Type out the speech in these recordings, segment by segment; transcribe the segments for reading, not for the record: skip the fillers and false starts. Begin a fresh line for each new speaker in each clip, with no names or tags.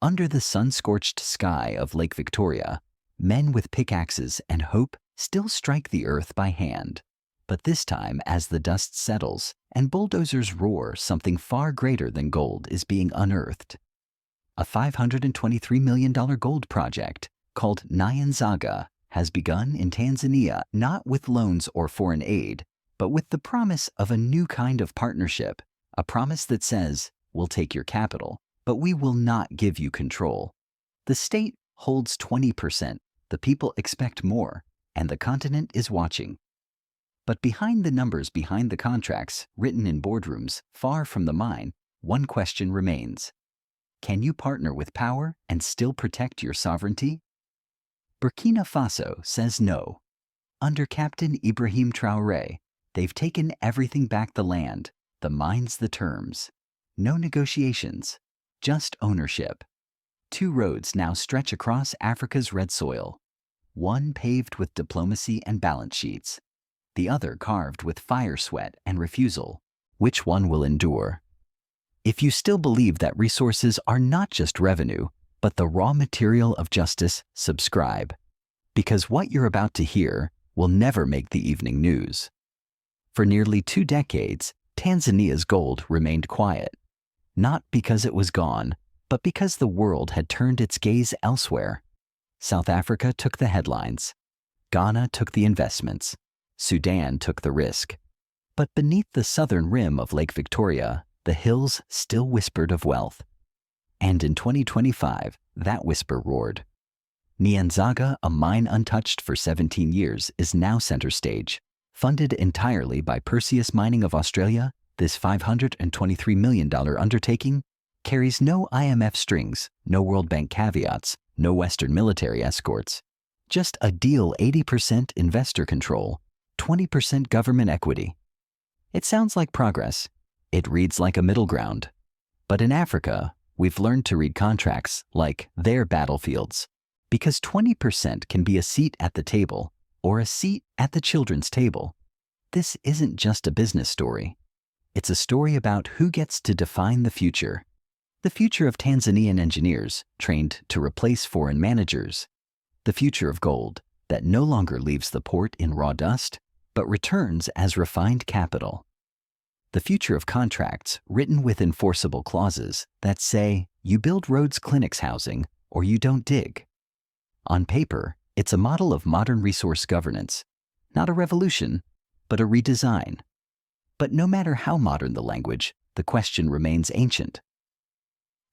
Under the sun-scorched sky of Lake Victoria, men with pickaxes and hope still strike the earth by hand. But this time, as the dust settles and bulldozers roar, something far greater than gold is being unearthed. A $523 million gold project called Nyanzaga has begun in Tanzania, not with loans or foreign aid, but with the promise of a new kind of partnership, a promise that says, we'll take your capital, but we will not give you control. The state holds 20%, the people expect more, and the continent is watching. But behind the numbers, behind the contracts written in boardrooms far from the mine, one question remains. Can you partner with power and still protect your sovereignty? Burkina Faso says no. Under Captain Ibrahim Traoré, they've taken everything back: the land, the mines, the terms. No negotiations, just ownership. 2 roads now stretch across Africa's red soil. One paved with diplomacy and balance sheets. The other carved with fire, sweat, and refusal. Which one will endure? If you still believe that resources are not just revenue, but the raw material of justice, subscribe. Because what you're about to hear will never make the evening news. For nearly 2 decades, Tanzania's gold remained quiet. Not because it was gone, but because the world had turned its gaze elsewhere. South Africa took the headlines. Ghana took the investments. Sudan took the risk. But beneath the southern rim of Lake Victoria, the hills still whispered of wealth. And in 2025, that whisper roared. Nyanzaga, a mine untouched for 17 years, is now center stage. Funded entirely by Perseus Mining of Australia, this $523 million undertaking carries no IMF strings, no World Bank caveats, no Western military escorts. Just a deal: 80% investor control, 20% government equity. It sounds like progress. It reads like a middle ground. But in Africa, we've learned to read contracts like their battlefields, because 20% can be a seat at the table or a seat at the children's table. This isn't just a business story. It's a story about who gets to define the future. The future of Tanzanian engineers trained to replace foreign managers. The future of gold that no longer leaves the port in raw dust, but returns as refined capital. The future of contracts written with enforceable clauses that say, you build roads, clinics, housing, or you don't dig. On paper, it's a model of modern resource governance, not a revolution, but a redesign. But no matter how modern the language, the question remains ancient.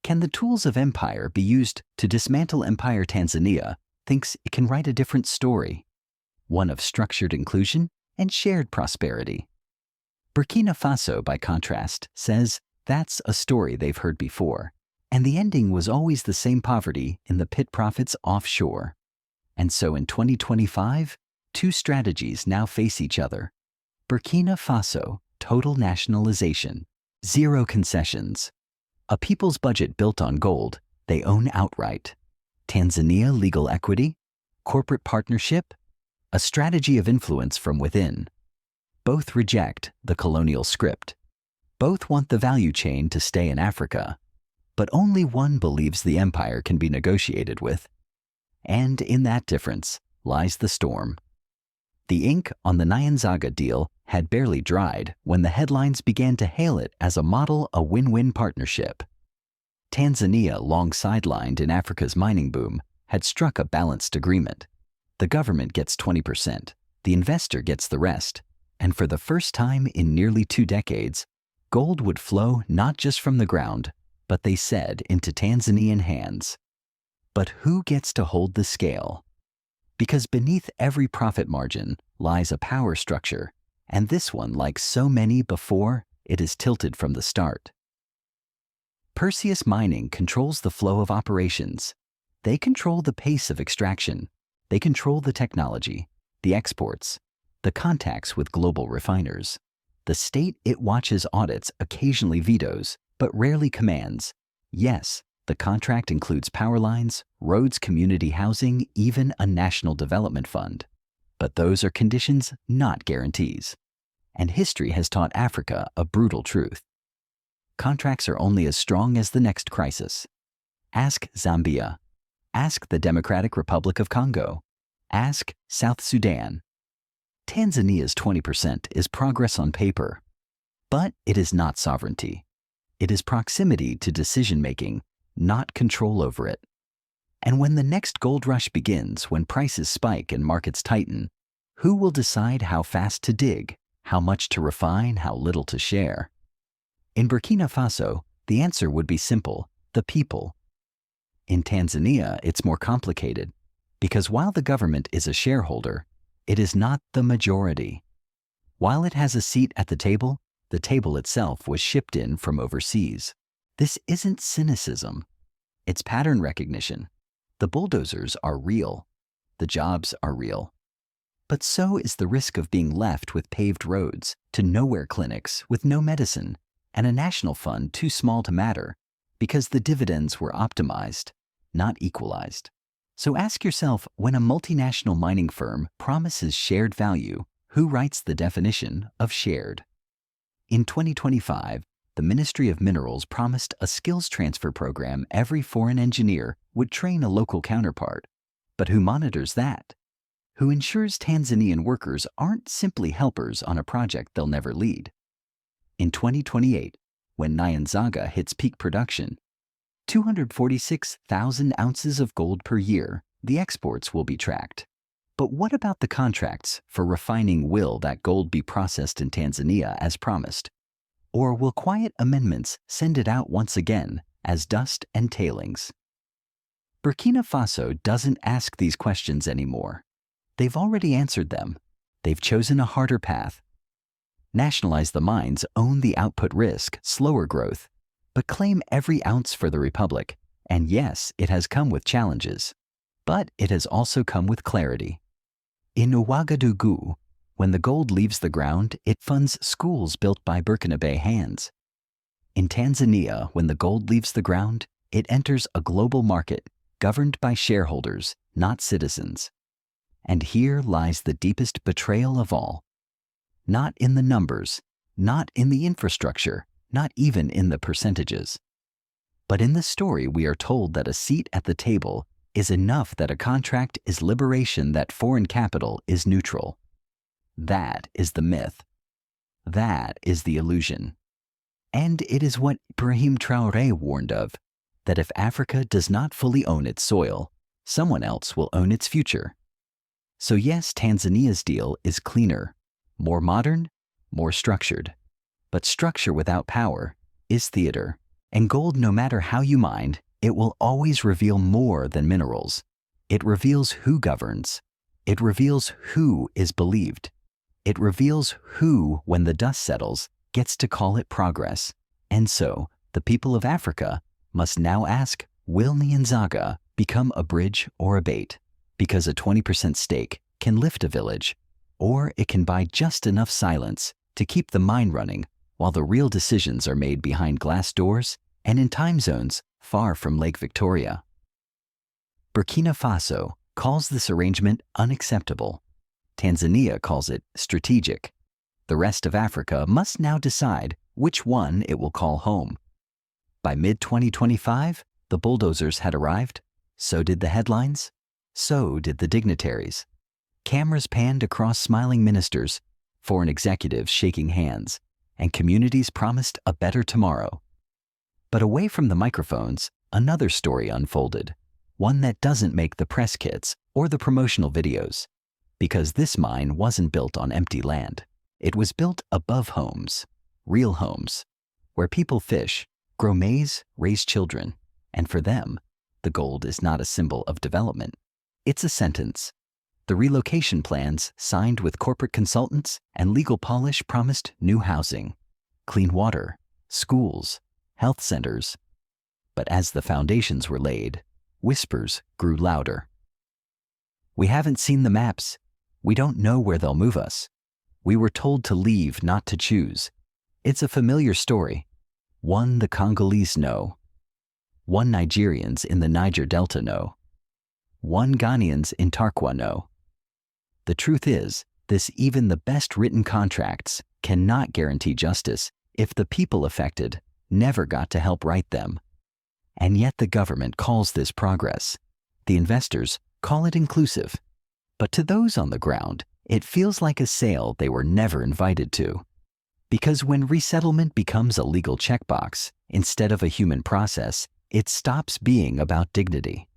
Can the tools of empire be used to dismantle empire? Tanzania thinks it can write a different story, one of structured inclusion and shared prosperity. Burkina Faso, by contrast, says that's a story they've heard before, and the ending was always the same: poverty in the pit, profits offshore. And so in 2025, 2 strategies now face each other. Burkina Faso, total nationalization, 0 concessions. A people's budget built on gold they own outright. Tanzania, legal equity, corporate partnership, a strategy of influence from within. Both reject the colonial script. Both want the value chain to stay in Africa. But only one believes the empire can be negotiated with. And in that difference lies the storm. The ink on the Nyanzaga deal had barely dried when the headlines began to hail it as a model, a win-win partnership. Tanzania, long sidelined in Africa's mining boom, had struck a balanced agreement. The government gets 20%, the investor gets the rest, and for the first time in nearly 2 decades, gold would flow not just from the ground, but they said into Tanzanian hands. But who gets to hold the scale? Because beneath every profit margin lies a power structure, and this one, like so many before, it is tilted from the start. Perseus Mining controls the flow of operations. They control the pace of extraction. They control the technology, the exports, the contacts with global refiners. The state it watches, audits, occasionally vetoes, but rarely commands. Yes, the contract includes power lines, roads, community housing, even a national development fund. But those are conditions, not guarantees. And history has taught Africa a brutal truth. Contracts are only as strong as the next crisis. Ask Zambia. Ask the Democratic Republic of Congo. Ask South Sudan. Tanzania's 20% is progress on paper, but it is not sovereignty. It is proximity to decision-making, not control over it. And when the next gold rush begins, when prices spike and markets tighten, who will decide how fast to dig, how much to refine, how little to share? In Burkina Faso, the answer would be simple: the people. In Tanzania, it's more complicated, because while the government is a shareholder, it is not the majority. While it has a seat at the table itself was shipped in from overseas. This isn't cynicism. It's pattern recognition. The bulldozers are real. The jobs are real. But so is the risk of being left with paved roads, to nowhere clinics with no medicine, and a national fund too small to matter, because the dividends were optimized, not equalized. So ask yourself, when a multinational mining firm promises shared value, who writes the definition of shared? In 2025, the Ministry of Minerals promised a skills transfer program every foreign engineer would train a local counterpart. But who monitors that? Who ensures Tanzanian workers aren't simply helpers on a project they'll never lead? In 2028, when Nyanzaga hits peak production, 246,000 ounces of gold per year, the exports will be tracked. But what about the contracts for refining? Will that gold be processed in Tanzania as promised? Or will quiet amendments send it out once again as dust and tailings? Burkina Faso doesn't ask these questions anymore. They've already answered them. They've chosen a harder path. Nationalize the mines, own the output risk, slower growth, but claim every ounce for the republic. And yes, it has come with challenges, but it has also come with clarity. In Ouagadougou, when the gold leaves the ground, it funds schools built by Burkinabe hands. In Tanzania, when the gold leaves the ground, it enters a global market governed by shareholders, not citizens. And here lies the deepest betrayal of all. Not in the numbers, not in the infrastructure, not even in the percentages. But in the story, we are told that a seat at the table is enough, that a contract is liberation, that foreign capital is neutral. That is the myth. That is the illusion. And it is what Ibrahim Traoré warned of, that if Africa does not fully own its soil, someone else will own its future. So yes, Tanzania's deal is cleaner, more modern, more structured. But structure without power is theater. And gold, no matter how you mine, it will always reveal more than minerals. It reveals who governs. It reveals who is believed. It reveals who, when the dust settles, gets to call it progress. And so, the people of Africa must now ask, will Nyanzaga become a bridge or a bait? Because a 20% stake can lift a village, or it can buy just enough silence to keep the mine running while the real decisions are made behind glass doors and in time zones far from Lake Victoria. Burkina Faso calls this arrangement unacceptable. Tanzania calls it strategic. The rest of Africa must now decide which one it will call home. By mid-2025, the bulldozers had arrived. So did the headlines. So did the dignitaries. Cameras panned across smiling ministers, foreign executives shaking hands, and communities promised a better tomorrow. But away from the microphones, another story unfolded, one that doesn't make the press kits or the promotional videos, because this mine wasn't built on empty land. It was built above homes, real homes, where people fish, grow maize, raise children, and for them, the gold is not a symbol of development. It's a sentence. The relocation plans, signed with corporate consultants and legal polish, promised new housing, clean water, schools, health centers. But as the foundations were laid, whispers grew louder. We haven't seen the maps. We don't know where they'll move us. We were told to leave, not to choose. It's a familiar story, one the Congolese know, one Nigerians in the Niger Delta know, one Ghanaians in Tarkwa know. The truth is, even the best written contracts cannot guarantee justice if the people affected never got to help write them. And yet the government calls this progress. The investors call it inclusive. But to those on the ground, it feels like a sale they were never invited to. Because when resettlement becomes a legal checkbox instead of a human process, it stops being about dignity.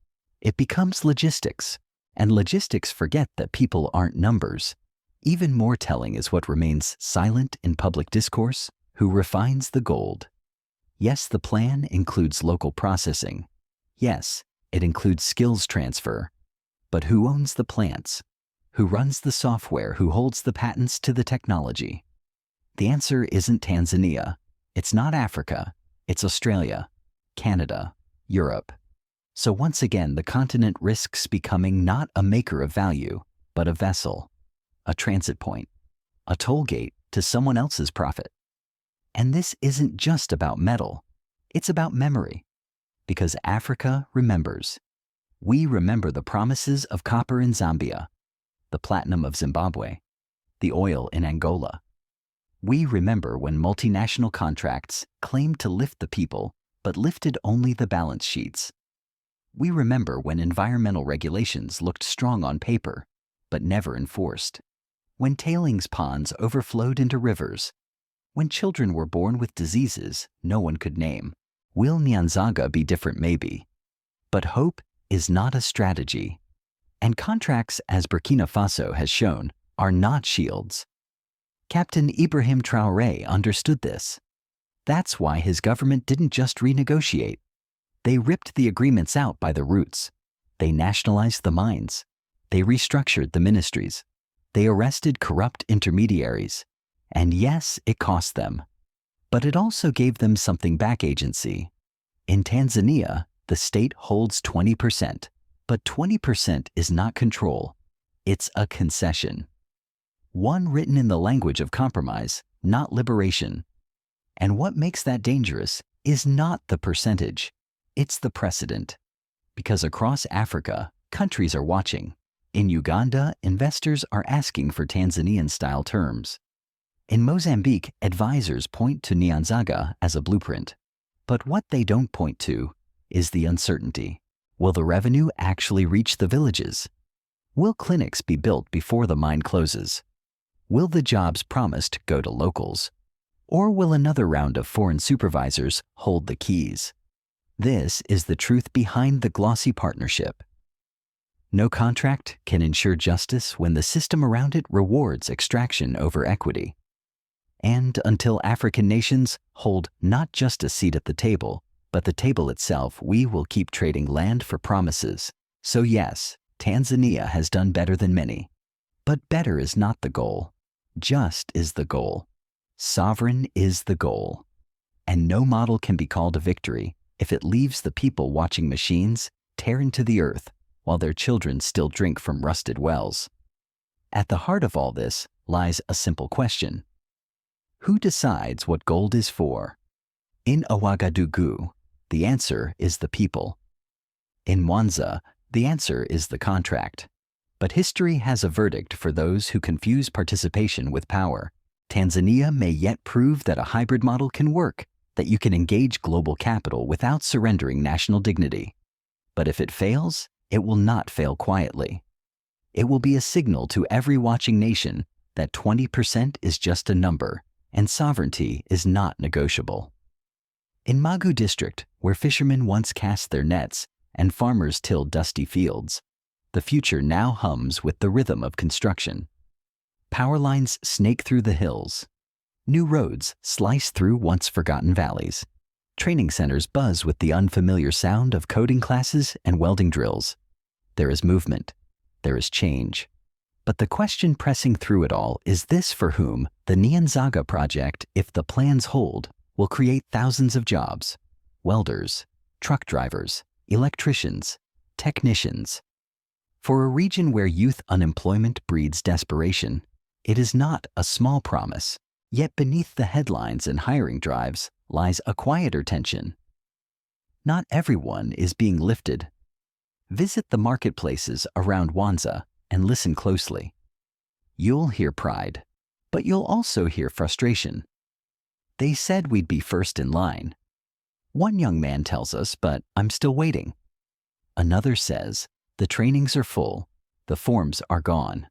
It becomes logistics, and logistics forget that people aren't numbers. Even more telling is what remains silent in public discourse: who refines the gold. Yes, the plan includes local processing. Yes, it includes skills transfer. But who owns the plants? Who runs the software? Who holds the patents to the technology? The answer isn't Tanzania. It's not Africa. It's Australia, Canada, Europe. So once again, the continent risks becoming not a maker of value, but a vessel, a transit point, a toll gate to someone else's profit. And this isn't just about metal. It's about memory. Because Africa remembers. We remember the promises of copper in Zambia, the platinum of Zimbabwe, the oil in Angola. We remember when multinational contracts claimed to lift the people, but lifted only the balance sheets. We remember when environmental regulations looked strong on paper, but never enforced. When tailings ponds overflowed into rivers. When children were born with diseases no one could name. Will Nyanzaga be different? Maybe. But hope is not a strategy. And contracts, as Burkina Faso has shown, are not shields. Captain Ibrahim Traoré understood this. That's why his government didn't just renegotiate. They ripped the agreements out by the roots. They nationalized the mines. They restructured the ministries. They arrested corrupt intermediaries. And yes, it cost them. But it also gave them something back: agency. In Tanzania, the state holds 20%. But 20% is not control. It's a concession. One written in the language of compromise, not liberation. And what makes that dangerous is not the percentage. It's the precedent. Because across Africa, countries are watching. In Uganda, investors are asking for Tanzanian-style terms. In Mozambique, advisors point to Nyanzaga as a blueprint. But what they don't point to is the uncertainty. Will the revenue actually reach the villages? Will clinics be built before the mine closes? Will the jobs promised go to locals? Or will another round of foreign supervisors hold the keys? This is the truth behind the glossy partnership. No contract can ensure justice when the system around it rewards extraction over equity. And until African nations hold not just a seat at the table, but the table itself, we will keep trading land for promises. So yes, Tanzania has done better than many. But better is not the goal. Just is the goal. Sovereign is the goal. And no model can be called a victory if it leaves the people watching machines tear into the earth while their children still drink from rusted wells. At the heart of all this lies a simple question. Who decides what gold is for? In Ouagadougou, the answer is the people. In Mwanza, the answer is the contract. But history has a verdict for those who confuse participation with power. Tanzania may yet prove that a hybrid model can work, that you can engage global capital without surrendering national dignity. But if it fails, it will not fail quietly. It will be a signal to every watching nation that 20% is just a number, and sovereignty is not negotiable. In Magu district, where fishermen once cast their nets and farmers tilled dusty fields, the future now hums with the rhythm of construction. Power lines snake through the hills. New roads slice through once forgotten valleys. Training centers buzz with the unfamiliar sound of coding classes and welding drills. There is movement. There is change. But the question pressing through it all is this: for whom the Nyanzaga project, if the plans hold, will create thousands of jobs: welders, truck drivers, electricians, technicians. For a region where youth unemployment breeds desperation, it is not a small promise. Yet beneath the headlines and hiring drives lies a quieter tension. Not everyone is being lifted. Visit the marketplaces around Mwanza and listen closely. You'll hear pride, but you'll also hear frustration. They said we'd be first in line. One young man tells us, but I'm still waiting. Another says, the trainings are full, the forms are gone.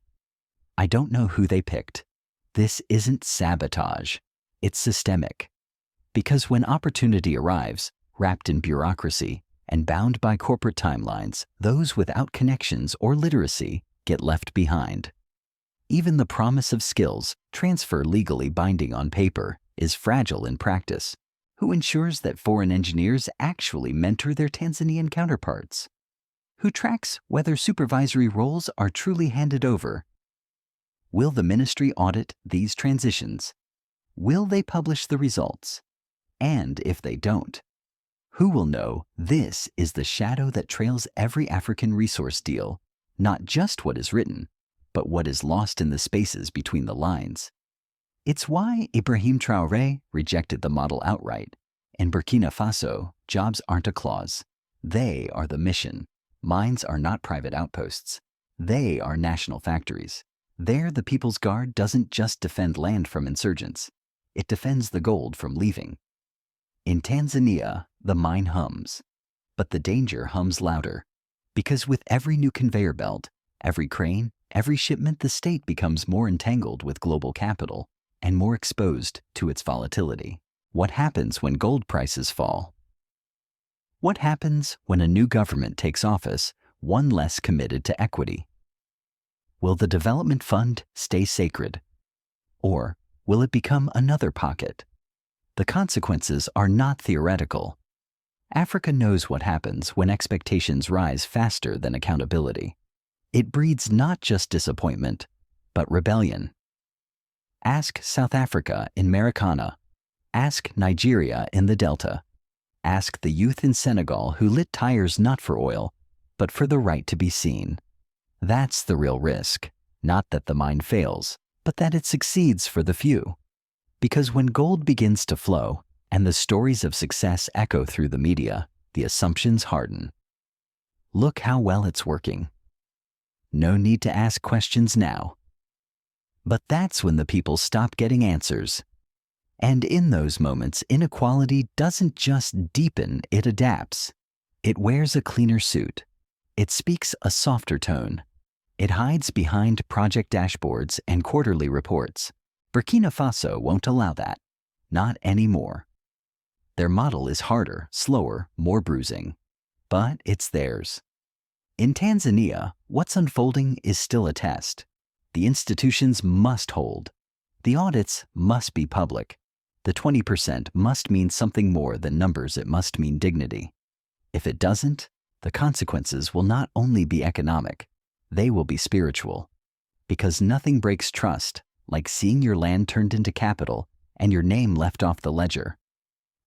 I don't know who they picked. This isn't sabotage, it's systemic. Because when opportunity arrives, wrapped in bureaucracy and bound by corporate timelines, those without connections or literacy get left behind. Even the promise of skills, transfer legally binding on paper, is fragile in practice. Who ensures that foreign engineers actually mentor their Tanzanian counterparts? Who tracks whether supervisory roles are truly handed over? Will the ministry audit these transitions? Will they publish the results? And if they don't, who will know this is the shadow that trails every African resource deal, not just what is written, but what is lost in the spaces between the lines? It's why Ibrahim Traoré rejected the model outright. In Burkina Faso, jobs aren't a clause. They are the mission. Mines are not private outposts. They are national factories. There, the People's Guard doesn't just defend land from insurgents. It defends the gold from leaving. In Tanzania, the mine hums. But the danger hums louder. Because with every new conveyor belt, every crane, every shipment, the state becomes more entangled with global capital and more exposed to its volatility. What happens when gold prices fall? What happens when a new government takes office, one less committed to equity? Will the development fund stay sacred? Or will it become another pocket? The consequences are not theoretical. Africa knows what happens when expectations rise faster than accountability. It breeds not just disappointment, but rebellion. Ask South Africa in Marikana. Ask Nigeria in the Delta. Ask the youth in Senegal who lit tires not for oil, but for the right to be seen. That's the real risk, not that the mine fails, but that it succeeds for the few. Because when gold begins to flow and the stories of success echo through the media, the assumptions harden. Look how well it's working. No need to ask questions now. But that's when the people stop getting answers. And in those moments, inequality doesn't just deepen, it adapts. It wears a cleaner suit. It speaks a softer tone. It hides behind project dashboards and quarterly reports. Burkina Faso won't allow that. Not anymore. Their model is harder, slower, more bruising. But it's theirs. In Tanzania, what's unfolding is still a test. The institutions must hold. The audits must be public. The 20% must mean something more than numbers, it must mean dignity. If it doesn't, the consequences will not only be economic, they will be spiritual. Because nothing breaks trust like seeing your land turned into capital and your name left off the ledger.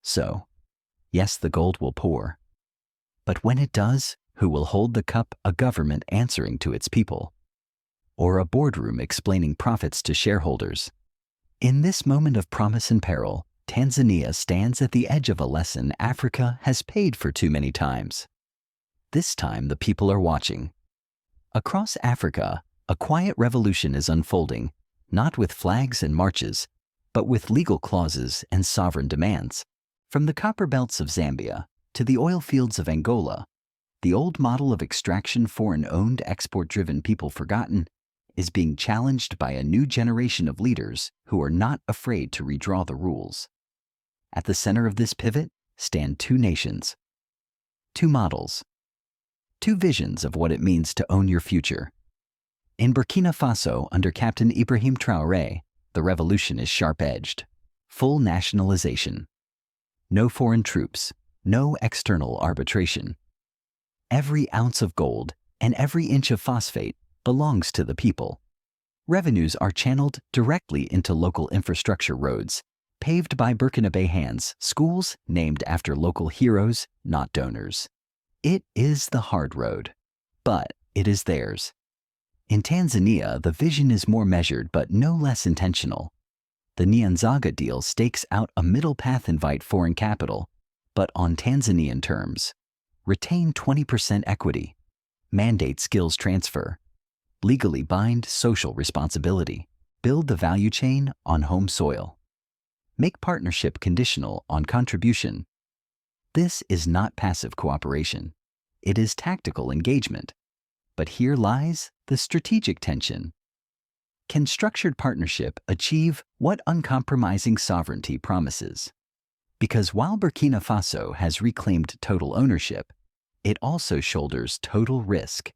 So, yes, the gold will pour. But when it does, who will hold the cup? A government answering to its people. Or a boardroom explaining profits to shareholders. In this moment of promise and peril, Tanzania stands at the edge of a lesson Africa has paid for too many times. This time the people are watching. Across Africa, a quiet revolution is unfolding, not with flags and marches, but with legal clauses and sovereign demands. From the copper belts of Zambia to the oil fields of Angola, the old model of extraction, foreign-owned, export-driven, people forgotten, is being challenged by a new generation of leaders who are not afraid to redraw the rules. At the center of this pivot stand two nations, two models, two visions of what it means to own your future. In Burkina Faso, under Captain Ibrahim Traoré, the revolution is sharp-edged. Full nationalization. No foreign troops, no external arbitration. Every ounce of gold and every inch of phosphate belongs to the people. Revenues are channeled directly into local infrastructure, roads paved by Burkinabe hands, schools named after local heroes, not donors. It is the hard road, but it is theirs. In Tanzania, the vision is more measured but no less intentional. The Nyanzaga deal stakes out a middle path: invite foreign capital, but on Tanzanian terms. Retain 20% equity. Mandate skills transfer. Legally bind social responsibility. Build the value chain on home soil. Make partnership conditional on contribution. This is not passive cooperation. It is tactical engagement. But here lies the strategic tension. Can structured partnership achieve what uncompromising sovereignty promises? Because while Burkina Faso has reclaimed total ownership, it also shoulders total risk.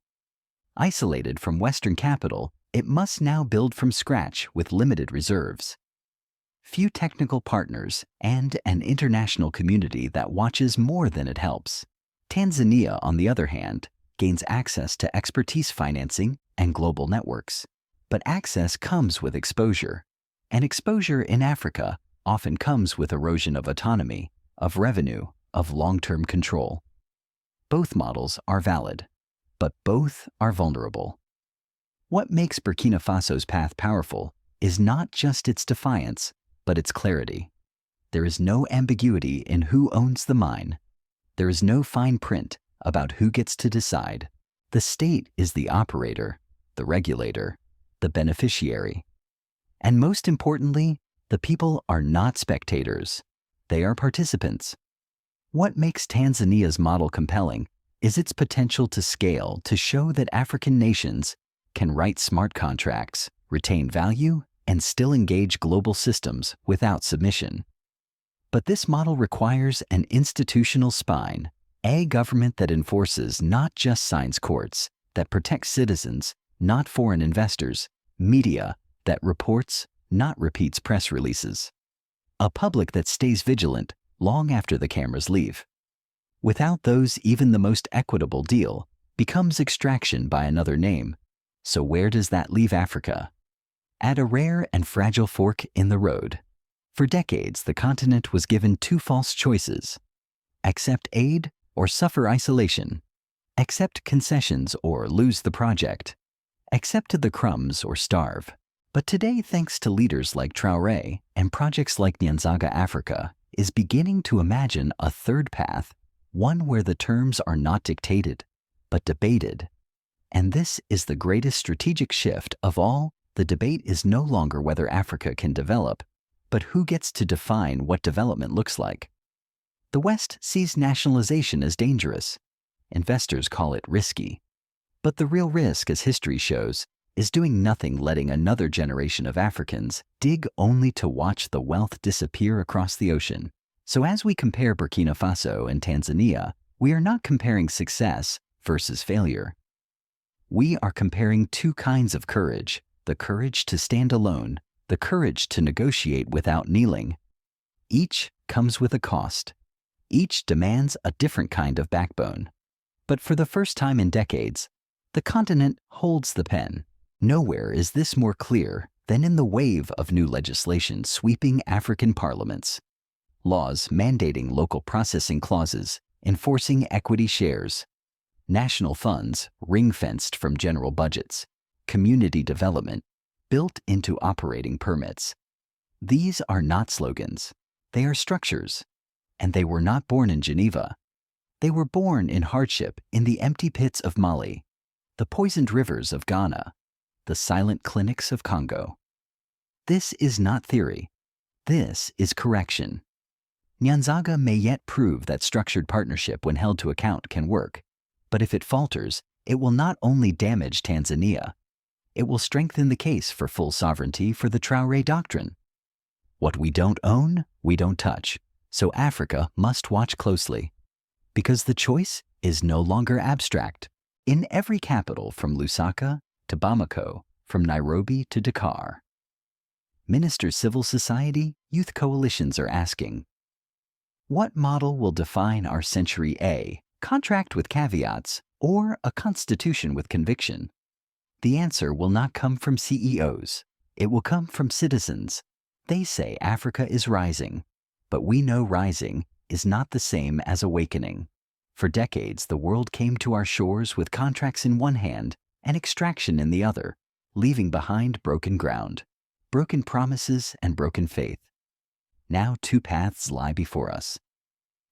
Isolated from Western capital, it must now build from scratch with limited reserves. Few technical partners and an international community that watches more than it helps. Tanzania, on the other hand, gains access to expertise financing and global networks. But access comes with exposure. And exposure in Africa often comes with erosion of autonomy, of revenue, of long-term control. Both models are valid, but both are vulnerable. What makes Burkina Faso's path powerful is not just its defiance, but its clarity. There is no ambiguity in who owns the mine. There is no fine print about who gets to decide. The state is the operator, the regulator, the beneficiary. And most importantly, the people are not spectators. They are participants. What makes Tanzania's model compelling is its potential to scale to show that African nations can write smart contracts, retain value, and still engage global systems without submission. But this model requires an institutional spine, a government that enforces, not just signs courts, that protects citizens, not foreign investors, media that reports, not repeats press releases, a public that stays vigilant long after the cameras leave. Without those, even the most equitable deal becomes extraction by another name. So where does that leave Africa? At a rare and fragile fork in the road. For decades, the continent was given two false choices: accept aid or suffer isolation, accept concessions or lose the project, accept the crumbs or starve. But today, thanks to leaders like Traore and projects like Nyanzaga Africa, is beginning to imagine a third path, one where the terms are not dictated, but debated. And this is the greatest strategic shift of all. The debate is no longer whether Africa can develop, but who gets to define what development looks like. The West sees nationalization as dangerous. Investors call it risky. But the real risk, as history shows, is doing nothing, letting another generation of Africans dig only to watch the wealth disappear across the ocean. So as we compare Burkina Faso and Tanzania, we are not comparing success versus failure. We are comparing two kinds of courage: the courage to stand alone, the courage to negotiate without kneeling. Each comes with a cost. Each demands a different kind of backbone. But for the first time in decades, the continent holds the pen. Nowhere is this more clear than in the wave of new legislation sweeping African parliaments. Laws mandating local processing clauses, enforcing equity shares, national funds ring-fenced from general budgets, community development built into operating permits. These are not slogans. They are structures. And they were not born in Geneva. They were born in hardship in the empty pits of Mali, the poisoned rivers of Ghana, the silent clinics of Congo. This is not theory. This is correction. Nyanzaga may yet prove that structured partnership, when held to account, can work. But if it falters, it will not only damage Tanzania, it will strengthen the case for full sovereignty for the Traore doctrine. What we don't own, we don't touch. So Africa must watch closely. Because the choice is no longer abstract. In every capital, from Lusaka to Bamako, from Nairobi to Dakar. Ministers, civil society, youth coalitions are asking, what model will define our century? A contract with caveats, or a constitution with conviction? The answer will not come from CEOs. It will come from citizens. They say Africa is rising, but we know rising is not the same as awakening. For decades, the world came to our shores with contracts in one hand and extraction in the other, leaving behind broken ground, broken promises, and broken faith. Now two paths lie before us.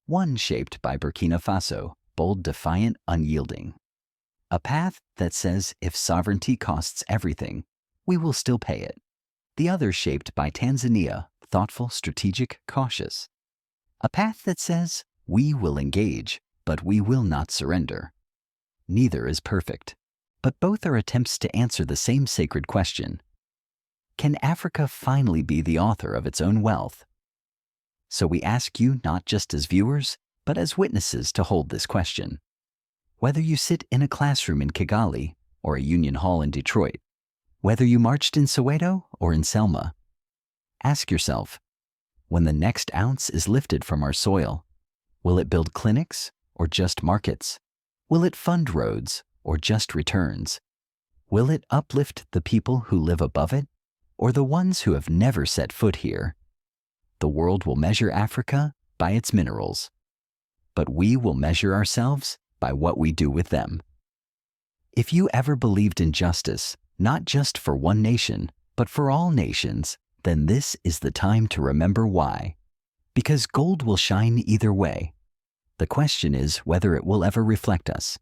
One shaped by Burkina Faso, bold, defiant, unyielding. A path that says if sovereignty costs everything, we will still pay it. The other shaped by Tanzania, thoughtful, strategic, cautious. A path that says We will engage, but we will not surrender. Neither is perfect, but both are attempts to answer the same sacred question. Can Africa finally be the author of its own wealth? So we ask you not just as viewers, but as witnesses to hold this question. Whether you sit in a classroom in Kigali or a union hall in Detroit, whether you marched in Soweto or in Selma, ask yourself, when the next ounce is lifted from our soil, will it build clinics or just markets? Will it fund roads or just returns? Will it uplift the people who live above it or the ones who have never set foot here? The world will measure Africa by its minerals, but we will measure ourselves by what we do with them. If you ever believed in justice, not just for one nation, but for all nations, then this is the time to remember why. Because gold will shine either way. The question is whether it will ever reflect us.